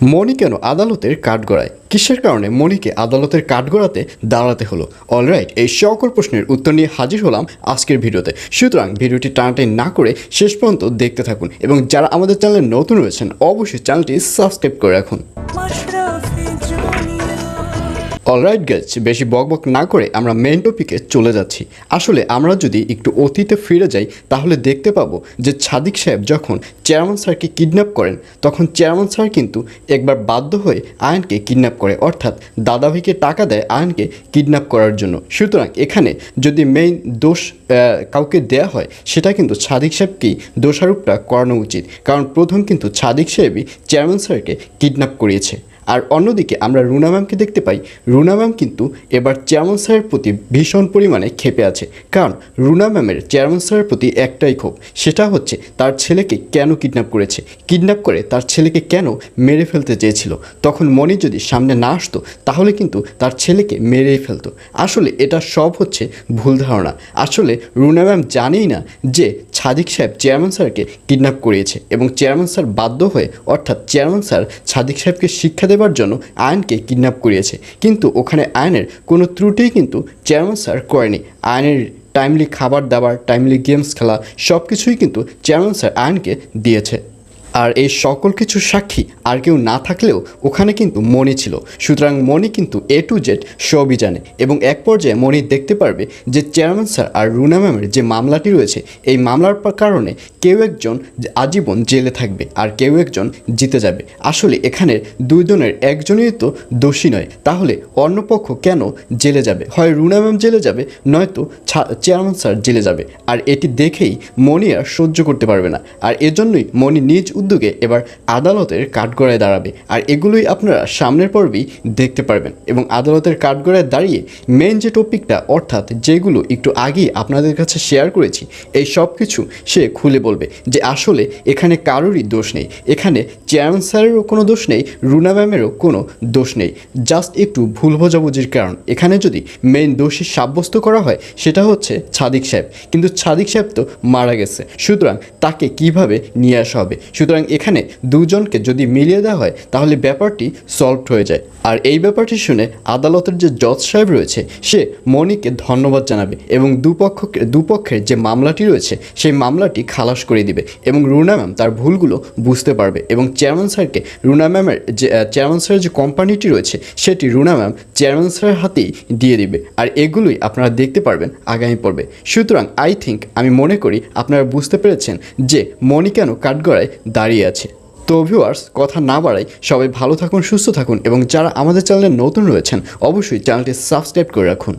মনি কেন আদালতের কাঠগড়ায়? কিসের কারণে মনিকে আদালতের কাঠগড়াতে দাঁড়াতে হলো? অলরাইট, এই সকল প্রশ্নের উত্তর নিয়ে হাজির হলাম আজকের ভিডিওতে। সুতরাং ভিডিওটি টানাটানি না করে শেষ পর্যন্ত দেখতে থাকুন এবং যারা আমাদের চ্যানেলে নতুন রয়েছেন অবশ্যই চ্যানেলটি সাবস্ক্রাইব করে রাখুন। অলরাইট গাইজ, বেশি বকবক না করে আমরা মেন টপিকে চলে যাচ্ছি। আসলে আমরা যদি একটু অতীতে ফিরে যাই তাহলে দেখতে পাবো যে সাদিক সাহেব যখন চেয়ারম্যান স্যারকে কিডন্যাপ করেন তখন চেয়ারম্যান স্যার কিন্তু একবার বাধ্য হয়ে আয়নকে কিডন্যাপ করে, অর্থাৎ দাদাভাইকে টাকা দেয় আয়নকে কিডন্যাপ করার জন্য। সুতরাং এখানে যদি মেইন দোষ কাউকে দেয়া হয় সেটা কিন্তু সাদিক সাহেবকেই দোষারোপটা করানো উচিত, কারণ প্রথম কিন্তু সাদিক সাহেবই চেয়ারম্যান স্যারকে কিডন্যাপ করিয়েছে। আর অন্যদিকে আমরা রুনা ম্যামকে দেখতে পাই, রুনা ম্যাম কিন্তু এবার চেয়ারম্যান স্যারের প্রতি ভীষণ পরিমাণে ক্ষেপে আছে, কারণ রুনা ম্যামের চেয়ারম্যান স্যারের প্রতি একটাই ক্ষোভ, সেটা হচ্ছে তার ছেলেকে কেন কিডন্যাপ করেছে, কিডন্যাপ করে তার ছেলেকে কেন মেরে ফেলতে চেয়েছিল। তখন মনি যদি সামনে না আসতো তাহলে কিন্তু তার ছেলেকে মেরেই ফেলতো। আসলে এটা সব হচ্ছে ভুল ধারণা। আসলে রুনা ম্যাম জানেই না যে সাদিক সাহেব চেয়ারম্যান স্যারকে কিডন্যাপ করিয়েছে এবং চেয়ারম্যান স্যার বাধ্য হয়ে, অর্থাৎ চেয়ারম্যান স্যার সাদিক সাহেবকে শিক্ষা দেবার জন্য আয়নকে কিডন্যাপ করিয়েছে, কিন্তু ওখানে আয়নের কোনো ত্রুটিই কিন্তু চেয়ারম্যান স্যার করেনি। আয়নের টাইমলি খাবার দাবার, টাইমলি গেমস খেলা সব কিছুই কিন্তু চেয়ারম্যান স্যার আয়নকে দিয়েছে। আর এই সকল কিছু সাক্ষী আর কেউ না থাকলেও ওখানে কিন্তু মনি ছিল। সুতরাং মনি কিন্তু A to Z সবই জানে এবং এক পর্যায়ে মনি দেখতে পারবে যে চেয়ারম্যান স্যার আর রুনা ম্যামের যে মামলাটি রয়েছে এই মামলার কারণে কেউ একজন আজীবন জেলে থাকবে আর কেউ একজন জিতে যাবে। আসলে এখানের দুইজনের একজনই তো দোষী নয়, তাহলে অন্য পক্ষ কেন জেলে যাবে? হয় রুনা ম্যাম জেলে যাবে, নয়তো চেয়ারম্যান স্যার জেলে যাবে। আর এটি দেখেই মনি আর সহ্য করতে পারবে না, আর এজন্যই মনি নিজ উদ্যোগে এবার আদালতের কাঠগড়ায় দাঁড়াবে। আর এগুলোই আপনারা সামনের পর্বেই দেখতে পারবেন এবং আদালতের কাঠগড়ায় দাঁড়িয়ে মেন যে টপিকটা, অর্থাৎ যেগুলো একটু আগেই আপনাদের কাছে শেয়ার করেছি, এই সব কিছু সে খুলে বলবে যে আসলে এখানে কারোরই দোষ নেই, এখানে চেয়ারম্যান স্যারেরও কোনো দোষ নেই, রুনা ম্যামেরও কোনো দোষ নেই, জাস্ট একটু ভুল বোঝাবুঝির কারণ। এখানে যদি মেন দোষী সাব্যস্ত করা হয় সেটা হচ্ছে সাদিক সাহেব, কিন্তু সাদিক সাহেব তো মারা গেছে, সুতরাং তাকে কিভাবে নিয়ে আসা হবে? সুতরাং এখানে দুজনকে যদি মিলিয়ে দেওয়া হয় তাহলে ব্যাপারটি সলভড হয়ে যায়। আর এই ব্যাপারটি শুনে আদালতের যে জজ সাহেব রয়েছে সে মনিকে ধন্যবাদ জানাবে এবং দুপক্ষের যে মামলাটি রয়েছে সেই মামলাটি খালাস করে দিবে এবং রুনা ম্যাম তার ভুলগুলো বুঝতে পারবে এবং চেয়ারম্যান স্যারকে রুনা ম্যামের যে চেয়ারম্যান স্যারের যে কোম্পানিটি রয়েছে সেটি রুনা ম্যাম চেয়ারম্যান স্যারের হাতেই দিয়ে দিবে। আর এগুলোই আপনারা দেখতে পারবেন আগামী পর্বে। সুতরাং আমি মনে করি আপনারা বুঝতে পেরেছেন যে মনি কেন কাঠগড়ায় দাঁড়িয়ে আছে। তো ভিউয়ার্স, কথা না বাড়াই, সবাই ভালো থাকুন, সুস্থ থাকুন এবং যারা আমাদের চ্যানেলে নতুন রয়েছেন অবশ্যই চ্যানেলটি সাবস্ক্রাইব করে রাখুন।